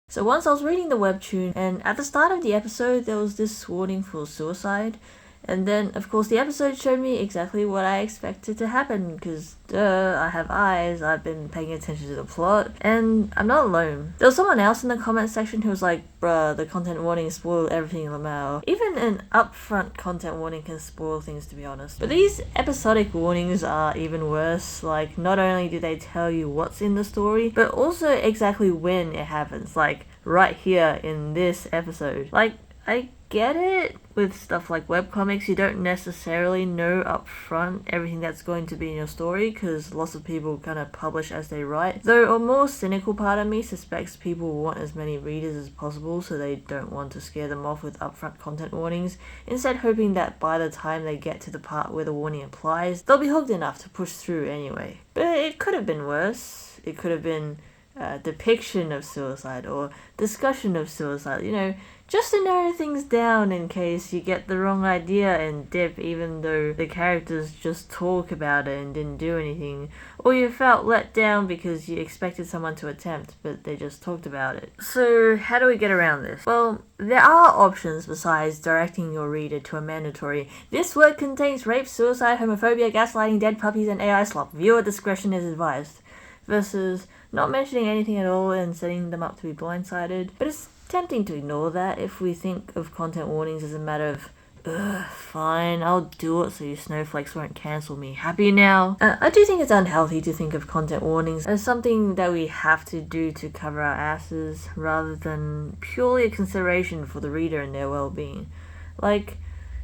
So once I was reading the webtoon, and at the start of the episode there was this warning for suicide, and then of course the episode showed me exactly what I expected to happen, because duh, I have eyes, I've been paying attention to the plot, and I'm not alone. There was someone else in the comment section who was like, bruh, the content warning spoiled everything in the mail. Even an upfront content warning can spoil things, to be honest. But these episodic warnings are even worse. Like, not only do they tell you what's in the story, but also exactly when it happens, like right here in this episode. Like, I get it with stuff like webcomics, you don't necessarily know up front everything that's going to be in your story, because lots of people kind of publish as they write. Though a more cynical part of me suspects people want as many readers as possible, so they don't want to scare them off with upfront content warnings, instead hoping that by the time they get to the part where the warning applies, they'll be hooked enough to push through anyway. But it could have been worse. It could have been depiction of suicide or discussion of suicide, you know, just to narrow things down in case you get the wrong idea and dip, even though the characters just talk about it and didn't do anything, or you felt let down because you expected someone to attempt but they just talked about it. So how do we get around this? Well, there are options besides directing your reader to a mandatory "this word contains rape, suicide, homophobia, gaslighting, dead puppies and AI slop. Viewer discretion is advised," versus not mentioning anything at all and setting them up to be blindsided. But it's tempting to ignore that if we think of content warnings as a matter of, fine, I'll do it so you snowflakes won't cancel me. Happy now? I do think it's unhealthy to think of content warnings as something that we have to do to cover our asses, rather than purely a consideration for the reader and their well-being. Like,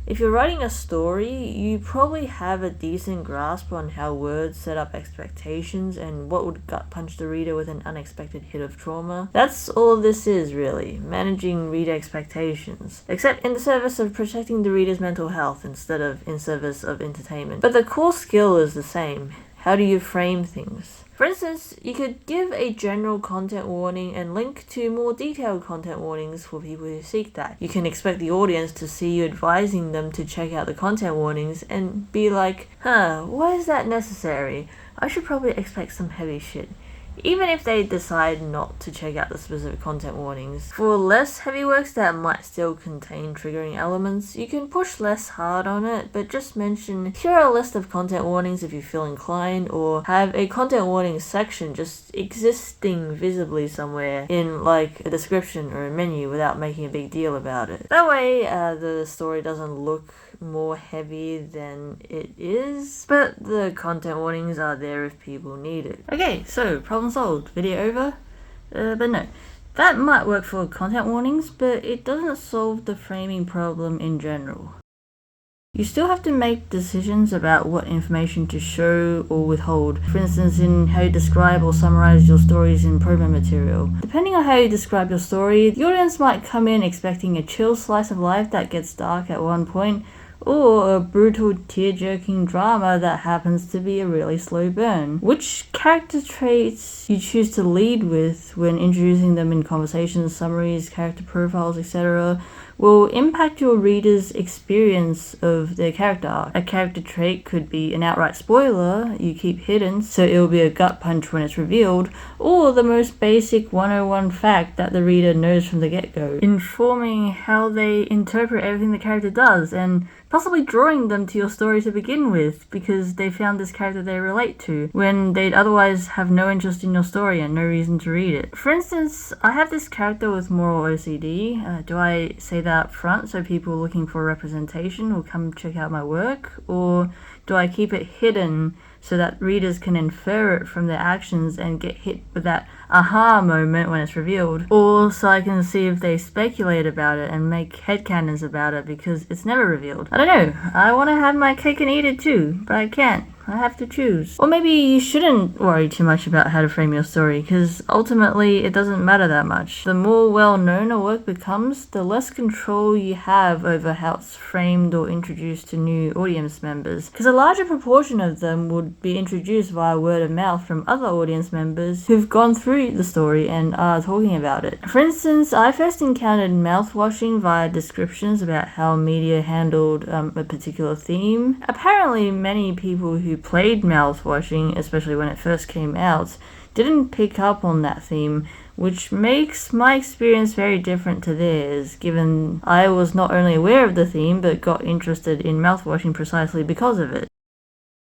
if you're writing a story, you probably have a decent grasp on how words set up expectations and what would gut punch the reader with an unexpected hit of trauma. That's all this is, really, managing reader expectations, except in the service of protecting the reader's mental health instead of in service of entertainment. But the core skill is the same. How do you frame things? For instance, you could give a general content warning and link to more detailed content warnings for people who seek that. You can expect the audience to see you advising them to check out the content warnings and be like, why is that necessary? I should probably expect some heavy shit. Even if they decide not to check out the specific content warnings. For less heavy works that might still contain triggering elements, you can push less hard on it, but just mention, here are a list of content warnings if you feel inclined, or have a content warning section just existing visibly somewhere in like a description or a menu without making a big deal about it. That way the story doesn't look more heavy than it is, but the content warnings are there if people need it. Okay, so problem solved. Video over? But no. That might work for content warnings, but it doesn't solve the framing problem in general. You still have to make decisions about what information to show or withhold. For instance, in how you describe or summarize your stories in promo material. Depending on how you describe your story, the audience might come in expecting a chill slice of life that gets dark at one point, or a brutal tear-jerking drama that happens to be a really slow burn. Which character traits you choose to lead with when introducing them in conversations, summaries, character profiles, etc. will impact your reader's experience of their character arc. A character trait could be an outright spoiler you keep hidden, so it'll be a gut punch when it's revealed, or the most basic 101 fact that the reader knows from the get-go, informing how they interpret everything the character does, and possibly drawing them to your story to begin with because they found this character they relate to, when they'd otherwise have no interest in your story and no reason to read it. For instance, I have this character with moral OCD. Do I say that up front so people looking for representation will come check out my work? Or do I keep it hidden so that readers can infer it from their actions and get hit with that aha moment when it's revealed? Or so I can see if they speculate about it and make headcanons about it because it's never revealed. I don't know. I want to have my cake and eat it too, but I can't. I have to choose. Or maybe you shouldn't worry too much about how to frame your story, because ultimately it doesn't matter that much. The more well-known a work becomes, the less control you have over how it's framed or introduced to new audience members, because a larger proportion of them would be introduced via word of mouth from other audience members who've gone through the story and are talking about it. For instance, I first encountered mouthwashing via descriptions about how media handled a particular theme. Apparently, many people who played mouthwashing, especially when it first came out, didn't pick up on that theme, which makes my experience very different to theirs, given I was not only aware of the theme, but got interested in mouthwashing precisely because of it.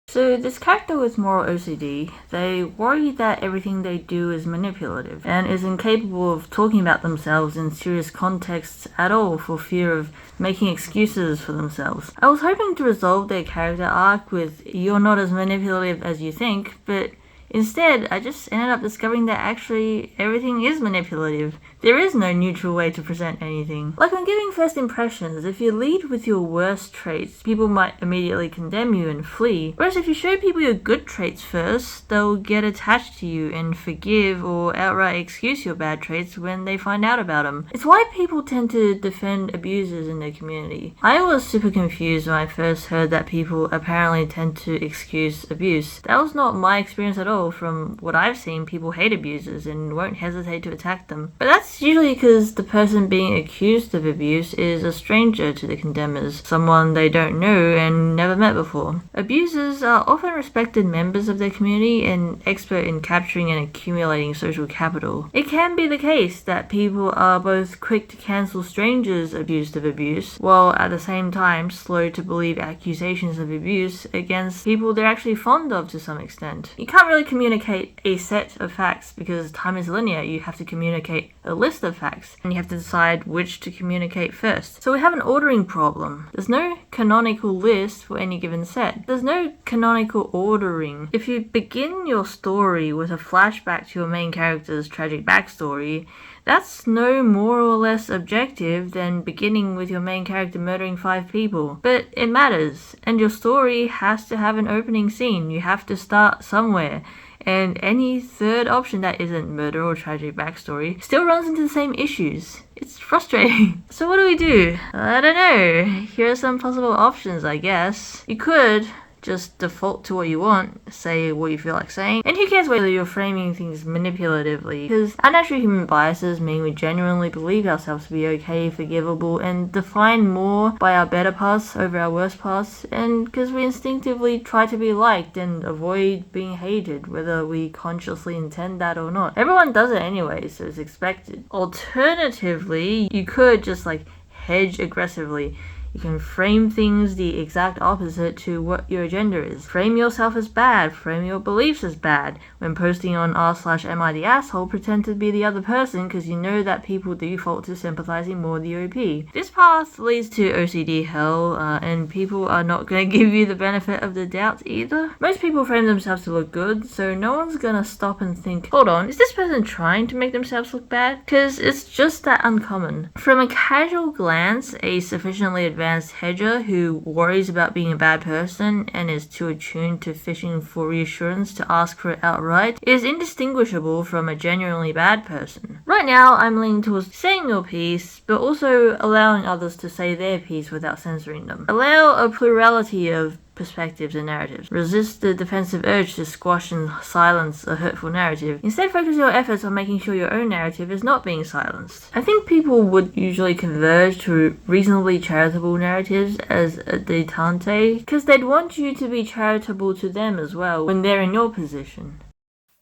So this character with moral OCD, they worry that everything they do is manipulative and is incapable of talking about themselves in serious contexts at all for fear of making excuses for themselves. I was hoping to resolve their character arc with "you're not as manipulative as you think," but instead, I just ended up discovering that actually everything is manipulative. There is no neutral way to present anything. Like when giving first impressions, if you lead with your worst traits, people might immediately condemn you and flee. Whereas if you show people your good traits first, they'll get attached to you and forgive or outright excuse your bad traits when they find out about them. It's why people tend to defend abusers in their community. I was super confused when I first heard that people apparently tend to excuse abuse. That was not my experience at all. From what I've seen, people hate abusers and won't hesitate to attack them. But that's usually because the person being accused of abuse is a stranger to the condemners, someone they don't know and never met before. Abusers are often respected members of their community and expert in capturing and accumulating social capital. It can be the case that people are both quick to cancel strangers accused of abuse, while at the same time slow to believe accusations of abuse against people they're actually fond of to some extent. You can't really communicate a set of facts because time is linear. You have to communicate a list of facts and you have to decide which to communicate first. So we have an ordering problem. There's no canonical list for any given set. There's no canonical ordering. If you begin your story with a flashback to your main character's tragic backstory, that's no more or less objective than beginning with your main character murdering 5 people. But it matters, and your story has to have an opening scene. You have to start somewhere. And any third option that isn't murder or tragic backstory still runs into the same issues. It's frustrating. So what do? I don't know. Here are some possible options, I guess. You could just default to what you want, say what you feel like saying, and who cares whether you're framing things manipulatively, because our natural human biases mean we genuinely believe ourselves to be okay, forgivable, and define more by our better parts over our worst parts, and because we instinctively try to be liked and avoid being hated, whether we consciously intend that or not. Everyone does it anyway, so it's expected. Alternatively, you could just hedge aggressively. You can frame things the exact opposite to what your agenda is. Frame yourself as bad, frame your beliefs as bad. When posting on r/am I the asshole, pretend to be the other person because you know that people default to sympathizing more with the OP. This path leads to OCD hell, and people are not going to give you the benefit of the doubt either. Most people frame themselves to look good, so no one's going to stop and think, hold on, is this person trying to make themselves look bad? Because it's just that uncommon. From a casual glance, a sufficiently advanced hedger who worries about being a bad person and is too attuned to fishing for reassurance to ask for it outright is indistinguishable from a genuinely bad person. Right now, I'm leaning towards saying your piece, but also allowing others to say their piece without censoring them. Allow a plurality of perspectives and narratives. Resist the defensive urge to squash and silence a hurtful narrative. Instead, focus your efforts on making sure your own narrative is not being silenced. I think people would usually converge to reasonably charitable narratives as a detente, because they'd want you to be charitable to them as well when they're in your position.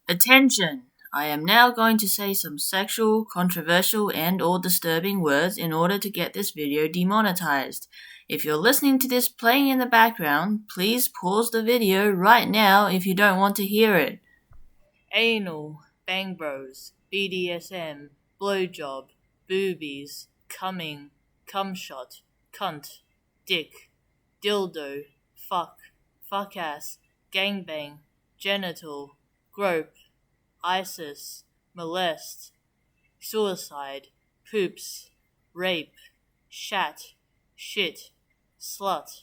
Attention! I am now going to say some sexual, controversial, and or disturbing words in order to get this video demonetized. If you're listening to this playing in the background, please pause the video right now if you don't want to hear it. Anal, bang bros, BDSM, blowjob, boobies, coming, cum shot, cunt, dick, dildo, fuck ass, gangbang, genital, grope, ISIS, molest, suicide, poops, rape, shat, shit, slut,